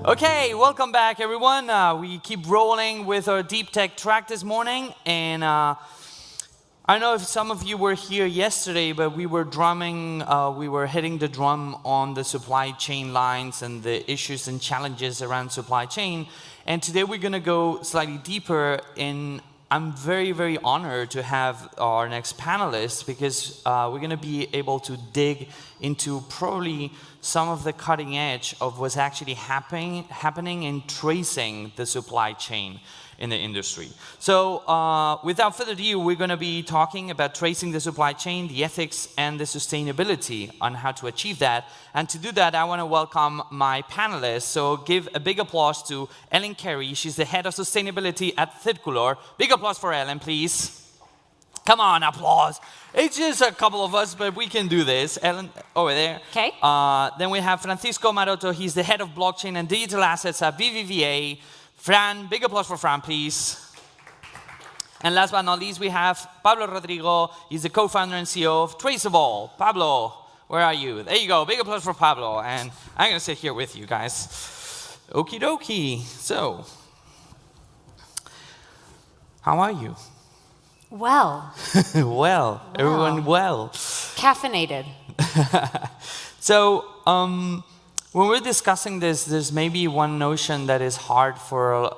Okay, welcome back, everyone. We keep rolling with our deep tech track this morning, and I don't know if some of you were here yesterday, but we were hitting the drum on the supply chain lines and the issues and challenges around supply chain. And today we're going to go slightly deeper in. I'm very, very honored to have our next panelist because we're going to be able to dig into probably some of the cutting edge of what's actually happening in tracing the supply chain in the industry. So without further ado, we're going to be talking about tracing the supply chain, the ethics, and the sustainability on how to achieve that. And to do that, I want to welcome my panelists. So give a big applause to Carey. She's the head of sustainability at Circulor. Big applause for Ellen, please. Come on, applause. It's just a couple of us, but we can do this. Ellen, over there. Okay. Then we have Francisco Maroto. He's the head of blockchain and digital assets at BBVA. Fran, big applause for Fran, please. And last but not least, we have Pablo Rodrigo. He's the co-founder and CEO of Trazable. Pablo, where are you? There you go. Big applause for Pablo. And I'm going to sit here with you guys. Okie dokie. So, how are you? Well. Well, everyone well. Caffeinated. So, when we're discussing this, there's maybe one notion that is hard for,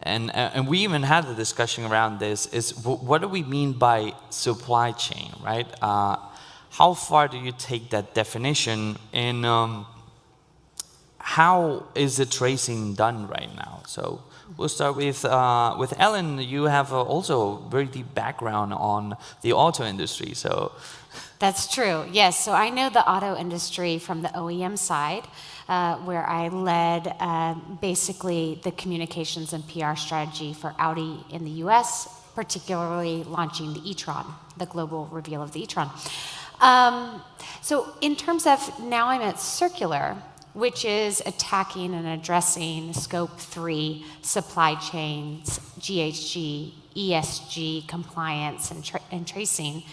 and we even had the discussion around this, is what do we mean by supply chain, right? How far do you take that definition, and how is the tracing done right now? So we'll start with Ellen. You have also a very deep background on the auto industry, so. That's true, yes. So I know the auto industry from the OEM side, where I led basically the communications and PR strategy for Audi in the US, particularly launching the e-tron, the global reveal of the e-tron. So in terms of, now I'm at Circulor, which is attacking and addressing Scope 3 supply chains, GHG, ESG, compliance, and tracing.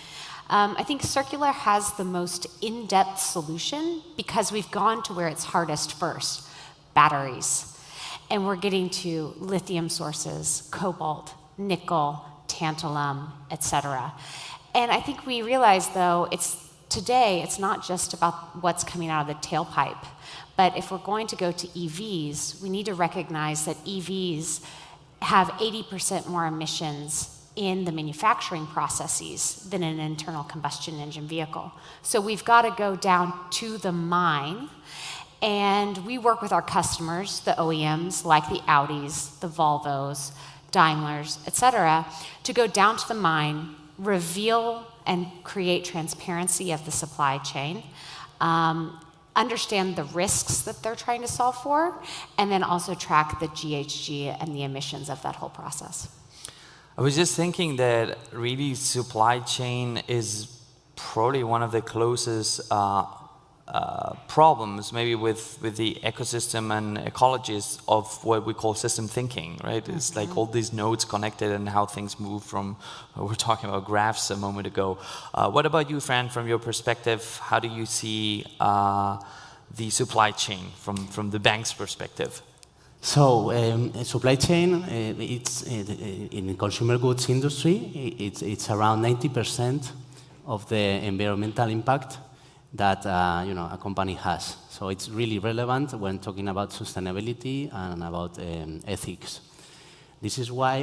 I think Circulor has the most in-depth solution because we've gone to where it's hardest first, batteries. And we're getting to lithium sources, cobalt, nickel, tantalum, et cetera. And I think we realize, though, today it's not just about what's coming out of the tailpipe. But if we're going to go to EVs, we need to recognize that EVs have 80% more emissions in the manufacturing processes than an internal combustion engine vehicle. So we've got to go down to the mine, and we work with our customers, the OEMs, like the Audis, the Volvos, Daimlers, et cetera, to go down to the mine, reveal and create transparency of the supply chain, understand the risks that they're trying to solve for, and then also track the GHG and the emissions of that whole process. I was just thinking that really supply chain is probably one of the closest problems, maybe with the ecosystem and ecologists, of what we call system thinking, right? Mm-hmm. It's like all these nodes connected and how things move from, we were talking about graphs a moment ago. What about you, Fran, from your perspective? How do you see the supply chain from the bank's perspective? So supply chain, it's in the consumer goods industry, it's around 90% of the environmental impact that a company has. So it's really relevant when talking about sustainability and about ethics. This is why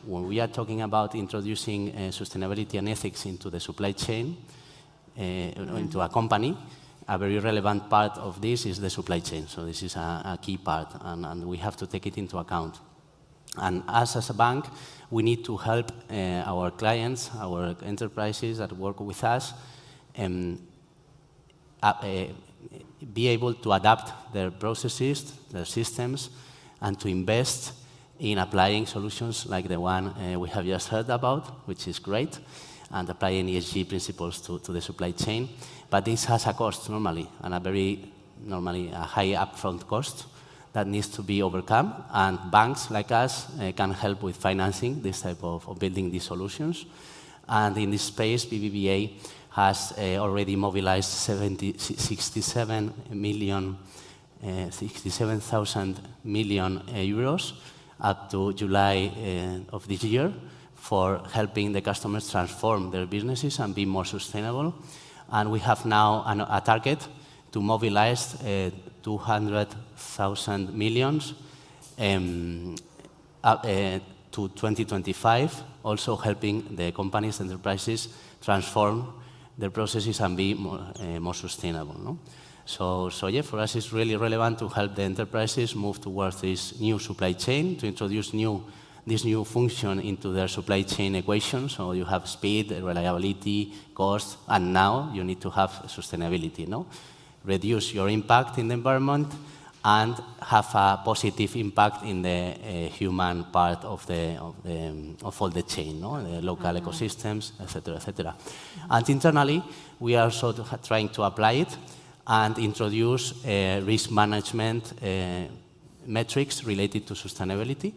when we are talking about introducing sustainability and ethics into the supply chain, into a company, a very relevant part of this is the supply chain. So this is a key part, and we have to take it into account. And us as a bank, we need to help our clients, our enterprises that work with us, be able to adapt their processes, their systems, and to invest in applying solutions like the one we have just heard about, which is great, and applying ESG principles to the supply chain. But this has a cost normally, and a high upfront cost that needs to be overcome. And banks like us can help with financing this type of building these solutions. And in this space, BBVA has already mobilized 67 million 67,000 million euros up to July of this year for helping the customers transform their businesses and be more sustainable. And we have now a target to mobilize 200,000 millions to 2025, also helping the companies, enterprises transform their processes and be more sustainable. No? So yeah, for us it's really relevant to help the enterprises move towards this new supply chain, to introduce this new function into their supply chain equation. So you have speed, reliability, cost, and now you need to have sustainability. No? Reduce your impact in the environment and have a positive impact in the human part of all the chain, no? The local ecosystems, etc., etc. And internally, we are also trying to apply it and introduce risk management metrics related to sustainability,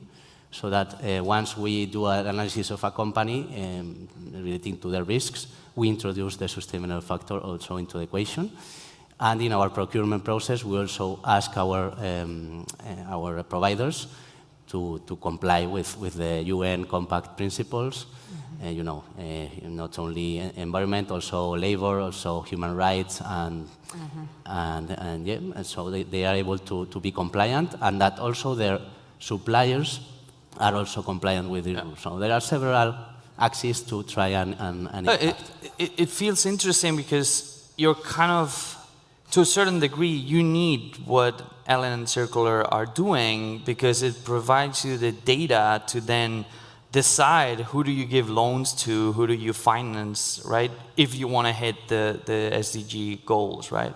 so that once we do an analysis of a company relating to their risks, we introduce the sustainable factor also into the equation. And in our procurement process, we also ask our providers to comply with the UN Compact principles. You know, not only environment, also labor, also human rights, and so they are able to be compliant, and that also their suppliers are also compliant with it. So there are several axes to try and impact. It feels interesting because you're kind of, to a certain degree, you need what Ellen and Circulor are doing because it provides you the data to then decide who do you give loans to, who do you finance, right? If you want to hit the SDG goals, right?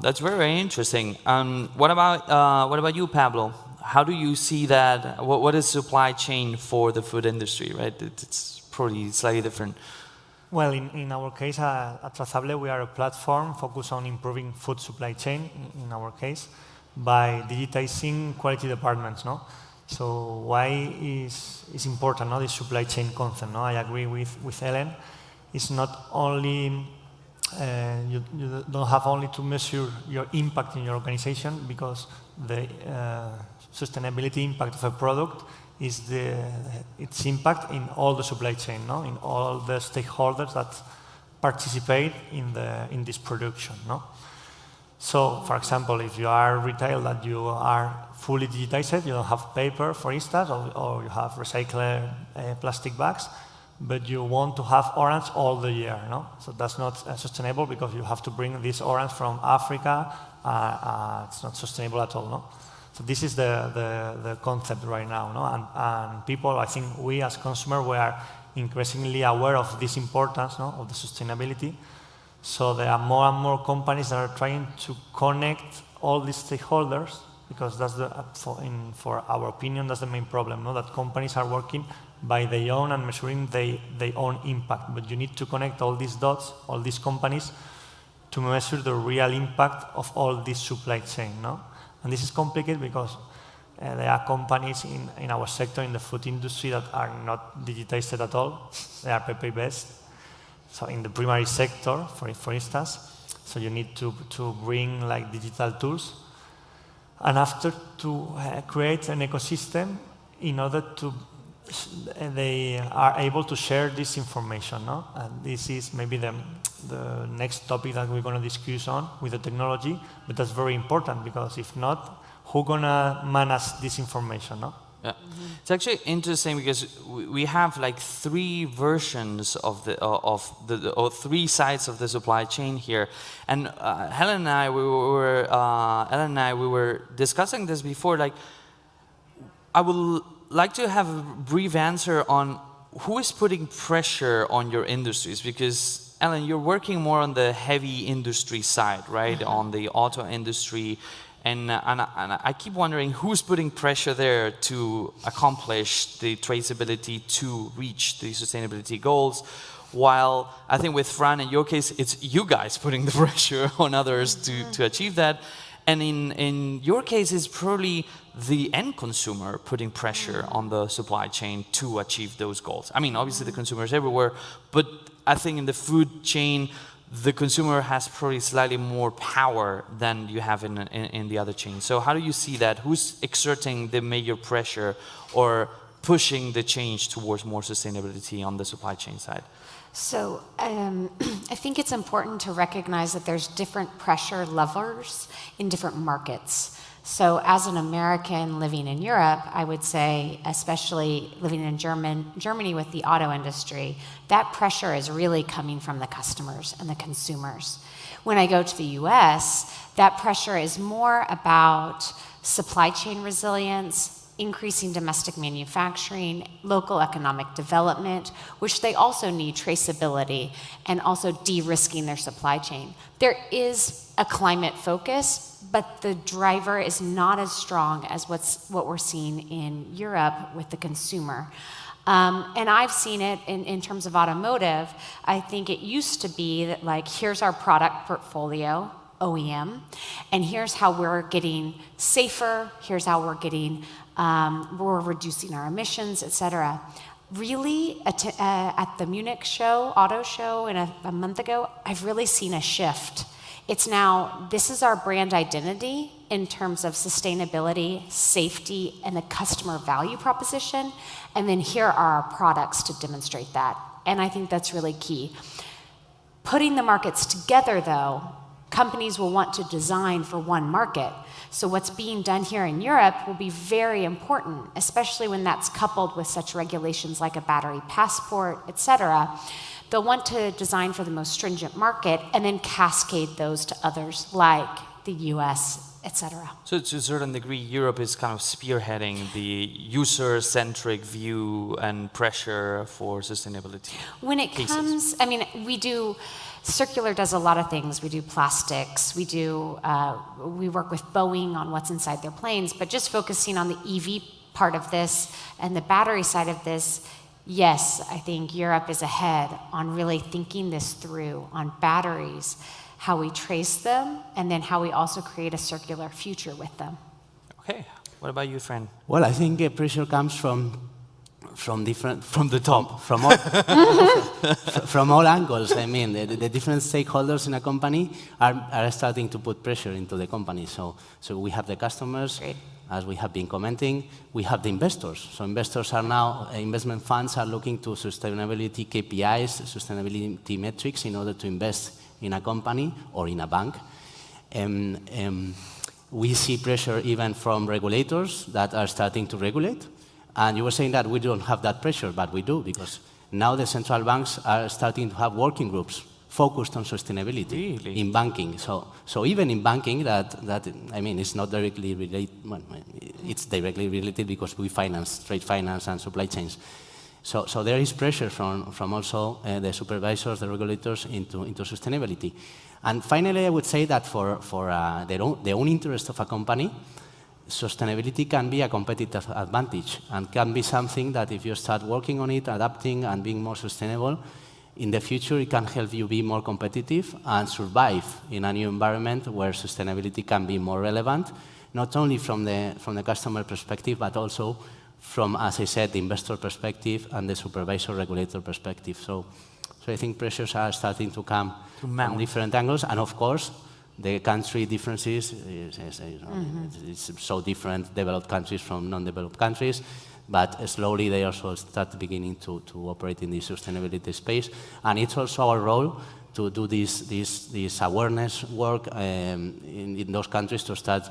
That's very, very interesting. What about you, Pablo? How do you see that? What is supply chain for the food industry, right? It's probably slightly different. Well, in our case, at Trazable, we are a platform focused on improving food supply chain, in our case, by digitizing quality departments, no? So why is important, no, this supply chain concept, no? I agree with Ellen. It's not only, you don't have only to measure your impact in your organization, because the sustainability impact of a product is its impact in all the supply chain, no? In all the stakeholders that participate in this production, no? So, for example, if you are retail that you are fully digitized, you don't have paper, for instance, or you have recycled plastic bags, but you want to have orange all the year, no? So that's not sustainable because you have to bring this orange from Africa. It's not sustainable at all, no? So this is the concept right now, no? And people, I think we as consumers, we are increasingly aware of this importance, no, of the sustainability. So there are more and more companies that are trying to connect all these stakeholders, because that's for our opinion, that's the main problem, no? That companies are working by their own and measuring their own impact. But you need to connect all these dots, all these companies, to measure the real impact of all this supply chain, no? And this is complicated because there are companies in our sector, in the food industry, that are not digitized at all. They are paper-based. So in the primary sector, for instance, so you need to bring like digital tools. And after to create an ecosystem in order to, they are able to share this information, no? And this is maybe the next topic that we're going to discuss on with the technology, but that's very important, because if not, who's going to manage this information, no? Yeah. It's actually interesting because we have like three versions of or three sides of the supply chain here, and Ellen and I we were discussing this before. Like, I would like to have a brief answer on who is putting pressure on your industries, because Ellen, you're working more on the heavy industry side, right? On the auto industry. And I keep wondering who's putting pressure there to accomplish the traceability, to reach the sustainability goals, while I think with Fran, in your case, it's you guys putting the pressure on others to achieve that. And in your case, it's probably the end consumer putting pressure on the supply chain to achieve those goals. I mean, obviously the consumer is everywhere, but I think in the food chain, the consumer has probably slightly more power than you have in the other chain. So how do you see that? Who's exerting the major pressure or pushing the change towards more sustainability on the supply chain side? So I think it's important to recognize that there's different pressure levers in different markets. So as an American living in Europe, I would say, especially living in Germany with the auto industry, that pressure is really coming from the customers and the consumers. When I go to the US, that pressure is more about supply chain resilience, increasing domestic manufacturing, local economic development, which they also need traceability, and also de-risking their supply chain. There is a climate focus, but the driver is not as strong as what we're seeing in Europe with the consumer. And I've seen it in terms of automotive. I think it used to be that, like, here's our product portfolio, OEM, and here's how we're getting safer, here's how we're reducing our emissions, et cetera. Really, at the Munich show, auto show, a month ago, I've really seen a shift. It's now, this is our brand identity in terms of sustainability, safety, and the customer value proposition, and then here are our products to demonstrate that. And I think that's really key. Putting the markets together, though, companies will want to design for one market. So what's being done here in Europe will be very important, especially when that's coupled with such regulations like a battery passport, et cetera. They'll want to design for the most stringent market and then cascade those to others like the US, et cetera. So to a certain degree, Europe is kind of spearheading the user-centric view and pressure for sustainability. When it comes, I mean, Circulor does a lot of things. We do plastics. We work with Boeing on what's inside their planes. But just focusing on the EV part of this and the battery side of this, yes, I think Europe is ahead on really thinking this through on batteries, how we trace them, and then how we also create a circular future with them. Okay. What about you, friend? Well, I think pressure comes from the top. From all angles. I mean, the different stakeholders in a company are starting to put pressure into the company. So we have the customers, Great. as we have been commenting. We have the investors. So investors are now, investment funds are looking to sustainability KPIs, sustainability metrics in order to invest in a company or in a bank. We see pressure even from regulators that are starting to regulate. And you were saying that we don't have that pressure, but we do, because now the central banks are starting to have working groups focused on sustainability in banking. So even in banking, that I mean, it's not directly related. Well, it's directly related because we finance trade finance and supply chains. So there is pressure from also the supervisors, the regulators into sustainability. And finally, I would say that for the own interest of a company, sustainability can be a competitive advantage and can be something that if you start working on it, adapting and being more sustainable, in the future it can help you be more competitive and survive in a new environment where sustainability can be more relevant, not only from the customer perspective, but also from, as I said, the investor perspective and the supervisor regulator perspective. So I think pressures are starting to come from different angles, and of course, the country differences, it's so different, developed countries from non-developed countries, but slowly they also start beginning to operate in the sustainability space. And it's also our role to do this awareness work in those countries to start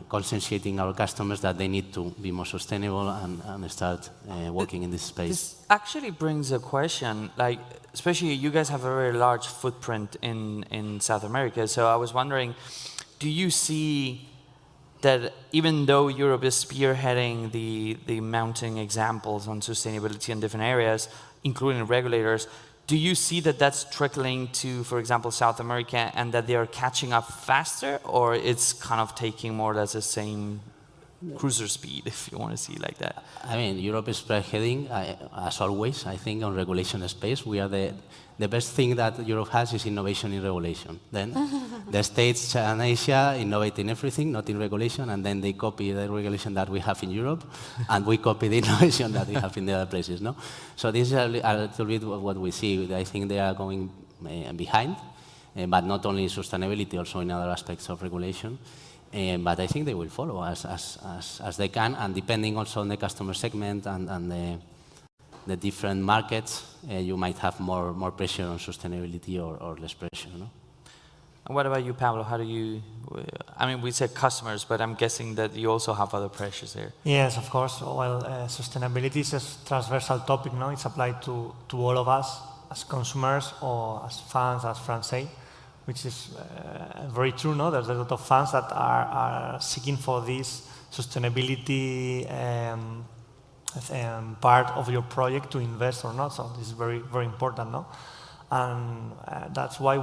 conscientiating our customers that they need to be more sustainable and start working in this space. This actually brings a question, like, especially you guys have a very large footprint in South America, so I was wondering, do you see that even though Europe is spearheading the mounting examples on sustainability in different areas, including regulators, do you see that that's trickling to, for example, South America, and that they are catching up faster, or it's kind of taking more or less the same cruiser speed, if you want to see it like that. I mean, Europe is spearheading, as always, I think, on regulation space. We are the best thing that Europe has is innovation in regulation. Then the States and Asia innovate in everything, not in regulation, and then they copy the regulation that we have in Europe, and we copy the innovation that we have in the other places, no? So this is a little bit what we see. I think they are going behind, but not only in sustainability, also in other aspects of regulation. But I think they will follow as they can, and depending also on the customer segment and the different markets, you might have more pressure on sustainability or less pressure. No? And what about you, Pablo? How do you, I mean, we said customers, but I'm guessing that you also have other pressures there. Yes, of course. Well, sustainability is a transversal topic, no? It's applied to all of us as consumers or as fans, as Fran said, which is very true, no? There's a lot of fans that are seeking for this sustainability part of your project to invest or not. So this is very, very important, no? And that's why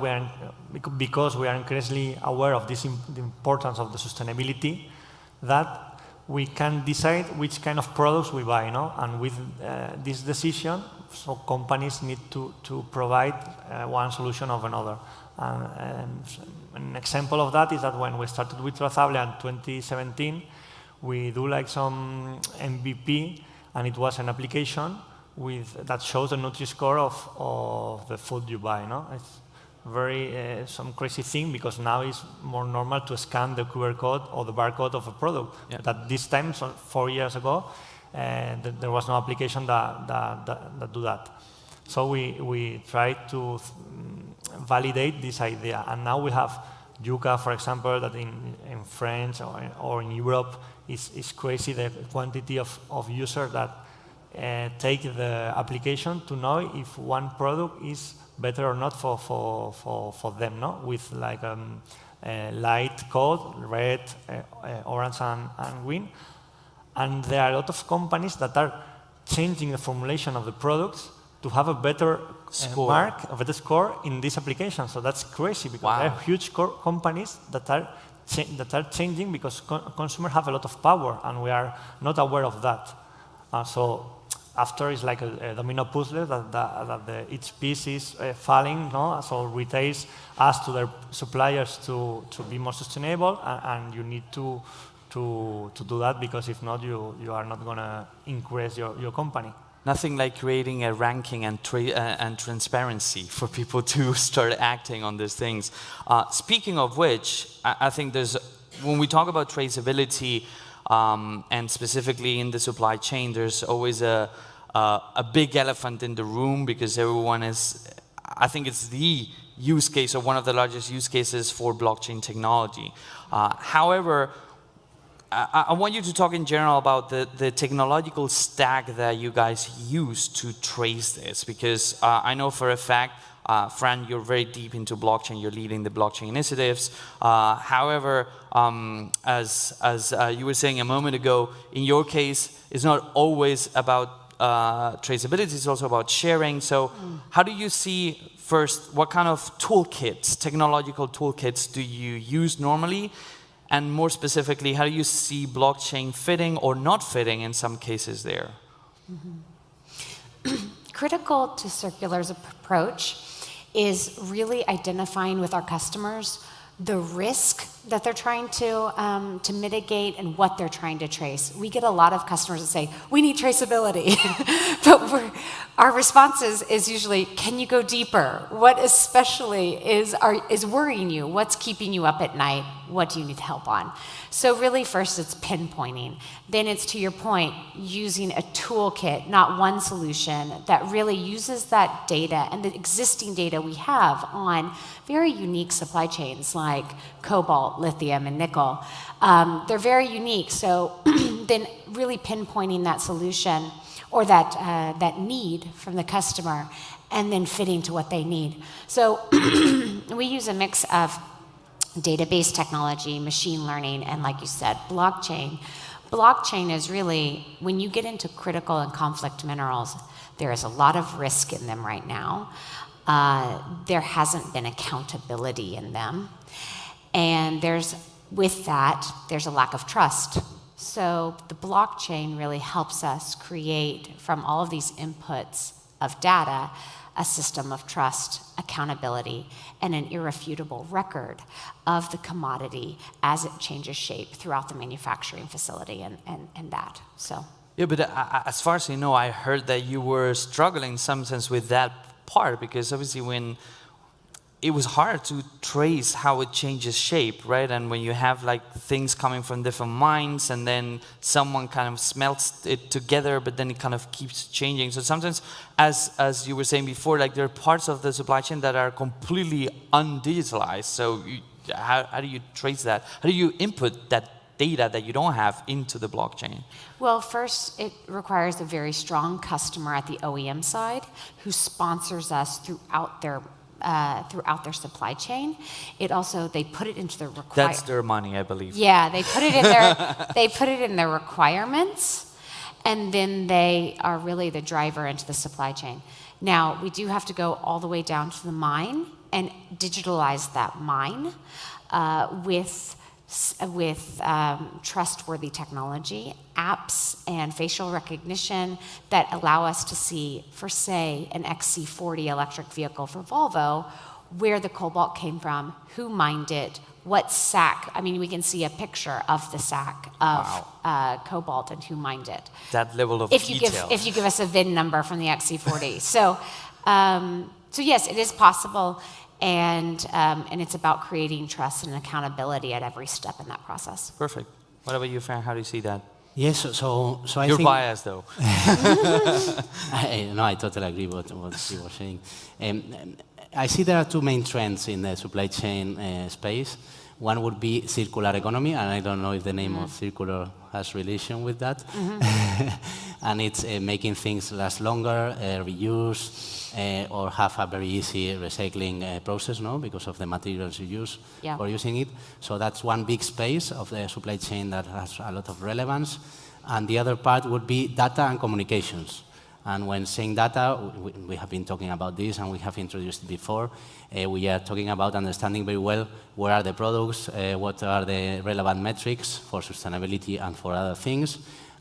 because we are increasingly aware of this the importance of the sustainability, that we can decide which kind of products we buy, no? And with this decision, so companies need to provide one solution of another. And an example of that is that when we started with Trazable in 2017, we do like some MVP, and it was an application that shows the Nutri-Score of the food you buy. No? It's very some crazy thing, because now it's more normal to scan the QR code or the barcode of a product. Yeah. But at this time, so 4 years ago, there was no application that do that. So we tried to validate this idea, and now we have Yuka, for example, that in France or in Europe is crazy, the quantity of users that take the application to know if one product is better or not for them, no? With like a light code, red, orange, and green. And there are a lot of companies that are changing the formulation of the products to have a better mark, a better score in this application. So that's crazy, because there are huge companies that are changing, because consumers have a lot of power, and we are not aware of that. So after it's like a domino puzzle that each piece is falling. No? So retailers ask to their suppliers to be more sustainable, and you need to do that, because if not, you are not going to increase your company. Nothing like creating a ranking and transparency for people to start acting on these things. Speaking of which, I think when we talk about traceability, and specifically in the supply chain, there's always a big elephant in the room, because everyone I think it's the use case, or one of the largest use cases for blockchain technology. However, I want you to talk in general about the technological stack that you guys use to trace this, because I know for a fact, Fran, you're very deep into blockchain, you're leading the blockchain initiatives. However, as you were saying a moment ago, in your case, it's not always about traceability, it's also about sharing. So how do you see, first, what kind of toolkits, technological toolkits do you use normally? And more specifically, how do you see blockchain fitting or not fitting in some cases there? Mm-hmm. Critical to Circular's approach is really identifying with our customers the risk that they're trying to mitigate and what they're trying to trace. We get a lot of customers that say, we need traceability. But our response is usually, can you go deeper? What especially is worrying you? What's keeping you up at night? What do you need help on? So really, first it's pinpointing. Then it's, to your point, using a toolkit, not one solution, that really uses that data and the existing data we have on very unique supply chains like cobalt, lithium, and nickel. They're very unique. So then really pinpointing that solution or that need from the customer, and then fitting to what they need. So we use a mix of database technology, machine learning, and like you said, blockchain. Blockchain is really, when you get into critical and conflict minerals, there is a lot of risk in them right now. There hasn't been accountability in them. And with that, there's a lack of trust. So the blockchain really helps us create, from all of these inputs of data, a system of trust, accountability, and an irrefutable record of the commodity as it changes shape throughout the manufacturing facility and that. So. Yeah, but as far as I know, I heard that you were struggling in some sense with that part, because obviously when it was hard to trace how it changes shape, right? And when you have like things coming from different mines and then someone kind of smelts it together, but then it kind of keeps changing. So sometimes, as you were saying before, like there are parts of the supply chain that are completely undigitalized. So how do you trace that? How do you input that data that you don't have into the blockchain? Well, first, it requires a very strong customer at the OEM side who sponsors us throughout their supply chain. It also, they put it into their requirements. That's their money, I believe. Yeah, they put it in their requirements, and then they are really the driver into the supply chain. Now, we do have to go all the way down to the mine and digitalize that mine with trustworthy technology, apps and facial recognition that allow us to see, for say, an XC40 electric vehicle for Volvo, where the cobalt came from, who mined it, what sack. I mean, we can see a picture of the sack of cobalt and who mined it. That level of detail. If you give us a VIN number from the XC40. So yes, it is possible. And it's about creating trust and accountability at every step in that process. Perfect. What about you, Fran? How do you see that? Yes, so I You're think... You're biased, though. I totally agree with what you were saying. I see there are two main trends in the supply chain space. One would be circular economy, and I don't know if the name of Circulor has relation with that. And it's making things last longer, reuse, or have a very easy recycling process, no? Because of the materials you use for using it. So that's one big space of the supply chain that has a lot of relevance. And the other part would be data and communications. And when saying data, we have been talking about this and we have introduced it before. We are talking about understanding very well where are the products, what are the relevant metrics for sustainability and for other things,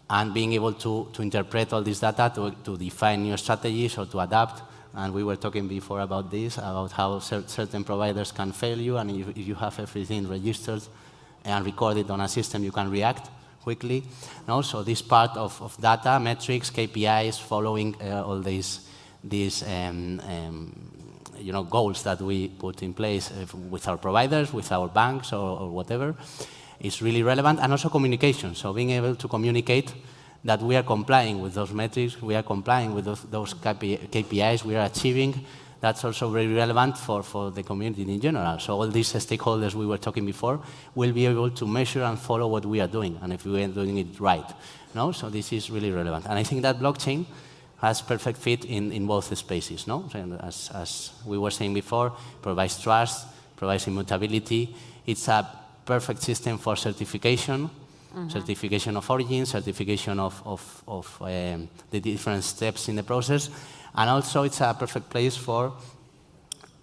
and being able to interpret all this data to define new strategies or to adapt. And we were talking before about this, about how certain providers can fail you, and if you have everything registered and recorded on a system, you can react quickly. And also this part of data, metrics, KPIs, following all these goals that we put in place with our providers, with our banks or whatever, is really relevant. And also communication, so being able to communicate that we are complying with those metrics, we are complying with those KPIs, we are achieving. That's also very relevant for the community in general. So all these stakeholders we were talking before will be able to measure and follow what we are doing, and if we are doing it right. No? So this is really relevant. And I think that blockchain has perfect fit in both spaces. No? As we were saying before, provides trust, provides immutability. It's a perfect system for certification, certification of origin, certification of the different steps in the process. And also, it's a perfect place for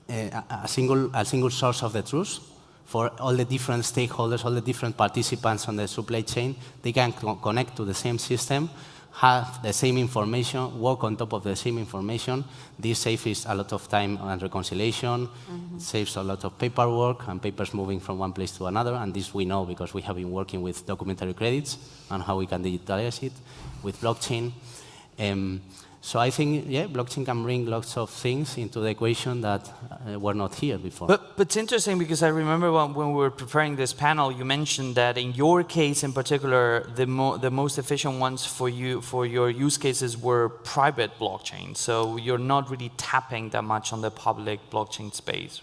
a single source of the truth for all the different stakeholders, all the different participants on the supply chain. They can connect to the same system, have the same information, work on top of the same information. This saves a lot of time and reconciliation. It saves a lot of paperwork and papers moving from one place to another. And this we know because we have been working with documentary credits and how we can digitalize it with blockchain. So I think, blockchain can bring lots of things into the equation that were not here before. But it's interesting because I remember when we were preparing this panel, you mentioned that in your case in particular, the most efficient ones for your use cases were private blockchain. So you're not really tapping that much on the public blockchain space.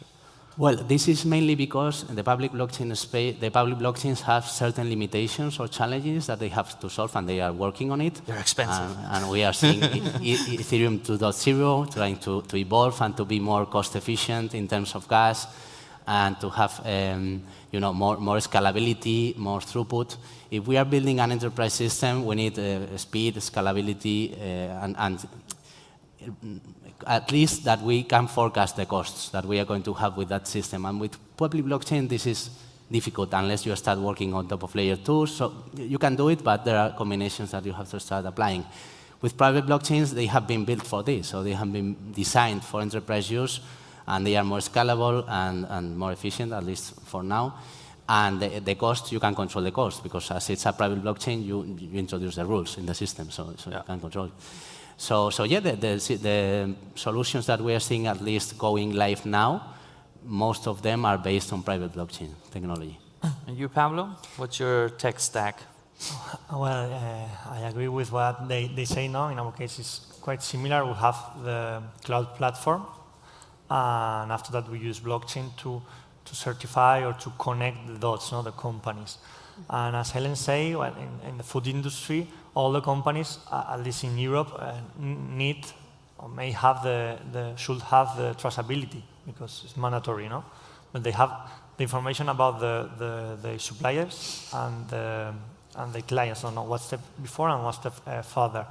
Well, this is mainly because the public blockchain space, the public blockchains have certain limitations or challenges that they have to solve, and they are working on it. They're expensive. And we are seeing Ethereum 2.0 trying to evolve and to be more cost efficient in terms of gas, and to have more scalability, more throughput. If we are building an enterprise system, we need speed, scalability, and at least that we can forecast the costs that we are going to have with that system. And with public blockchain, this is difficult unless you start working on top of layer 2. So you can do it, but there are combinations that you have to start applying. With private blockchains, they have been built for this. So they have been designed for enterprise use, and they are more scalable and more efficient, at least for now. And the cost, you can control the cost, because as it's a private blockchain, you introduce the rules in the system, so you can control it. So yeah, the solutions that we are seeing, at least going live now, most of them are based on private blockchain technology. And you, Pablo? What's your tech stack? Well, I agree with what they say now. In our case, it's quite similar. We have the cloud platform, and after that, we use blockchain to certify or to connect the dots, the companies. And as Helen said, well, in the food industry, all the companies, at least in Europe, need or may have should have the traceability, because it's mandatory, But they have the information about the suppliers and the clients, don't know what step before and what step further.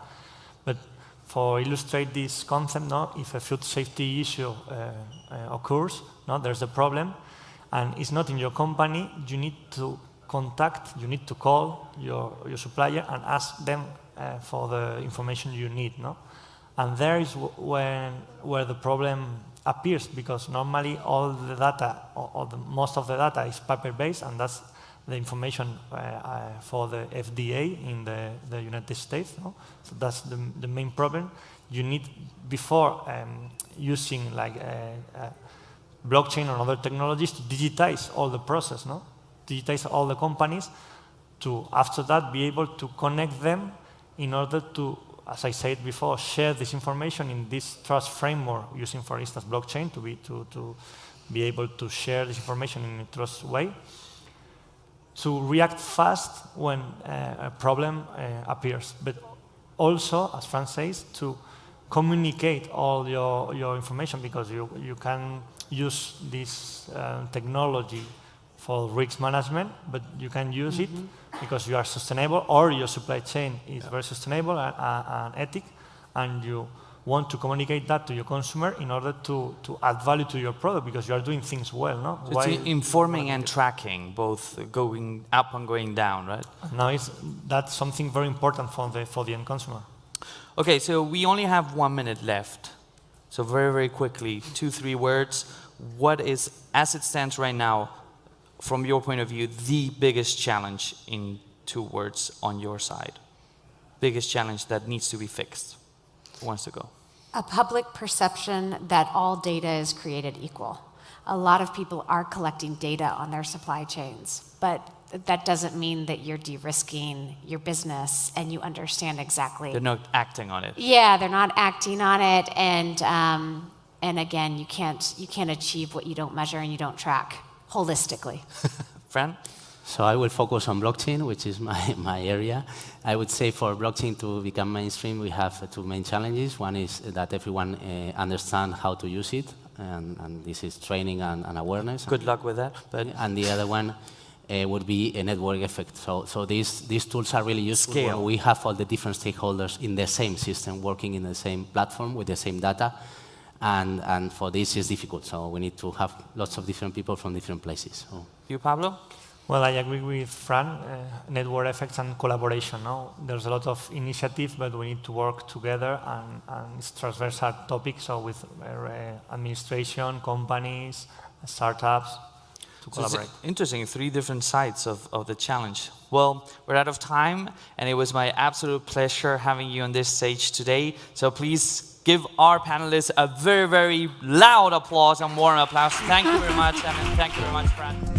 But for illustrate this concept, if a food safety issue occurs, there's a problem, and it's not in your company, you need to call your supplier and ask them for the information you need, And there is where the problem appears, because normally all the data, most of the data is paper-based, and that's the information for the FDA in the United States. So that's the main problem. You need, before using blockchain or other technologies, to digitize all the process, digitize all the companies, to after that be able to connect them in order to, as I said before, share this information in this trust framework, using, for instance, blockchain to be able to share this information in a trust way, to react fast when a problem appears, but also, as Fran says, to communicate all your information, because you can use this technology for risk management, but you can use it because you are sustainable, or your supply chain is very sustainable and ethical, and you want to communicate that to your consumer in order to add value to your product, because you are doing things well, So it's informing and tracking, both going up and going down, right? Now that's something very important for the end consumer. Okay, so we only have 1 minute left. So very, very quickly, 2-3 words. What is, as it stands right now, from your point of view, the biggest challenge in 2 words on your side? Biggest challenge that needs to be fixed. Who wants to go? A public perception that all data is created equal. A lot of people are collecting data on their supply chains, but that doesn't mean that you're de-risking your business and you understand exactly. They're not acting on it. Yeah, they're not acting on it, and again, you can't achieve what you don't measure and you don't track holistically. Fran? So I will focus on blockchain, which is my area. I would say for blockchain to become mainstream, we have 2 main challenges. One is that everyone understands how to use it, and this is training and awareness. Good luck with that. But and the other one would be a network effect. So these tools are really useful when we have all the different stakeholders in the same system, working in the same platform with the same data. And for this, it's difficult. So we need to have lots of different people from different places. So. You, Pablo? Well, I agree with Fran, network effects and collaboration. There's a lot of initiative, but we need to work together, and it's transversal topic, so with administration, companies, startups, to collaborate. It's interesting, 3 different sides of the challenge. Well, we're out of time, and it was my absolute pleasure having you on this stage today. So please give our panelists a very, very loud applause and warm applause. Thank you very much, and thank you very much, Fran.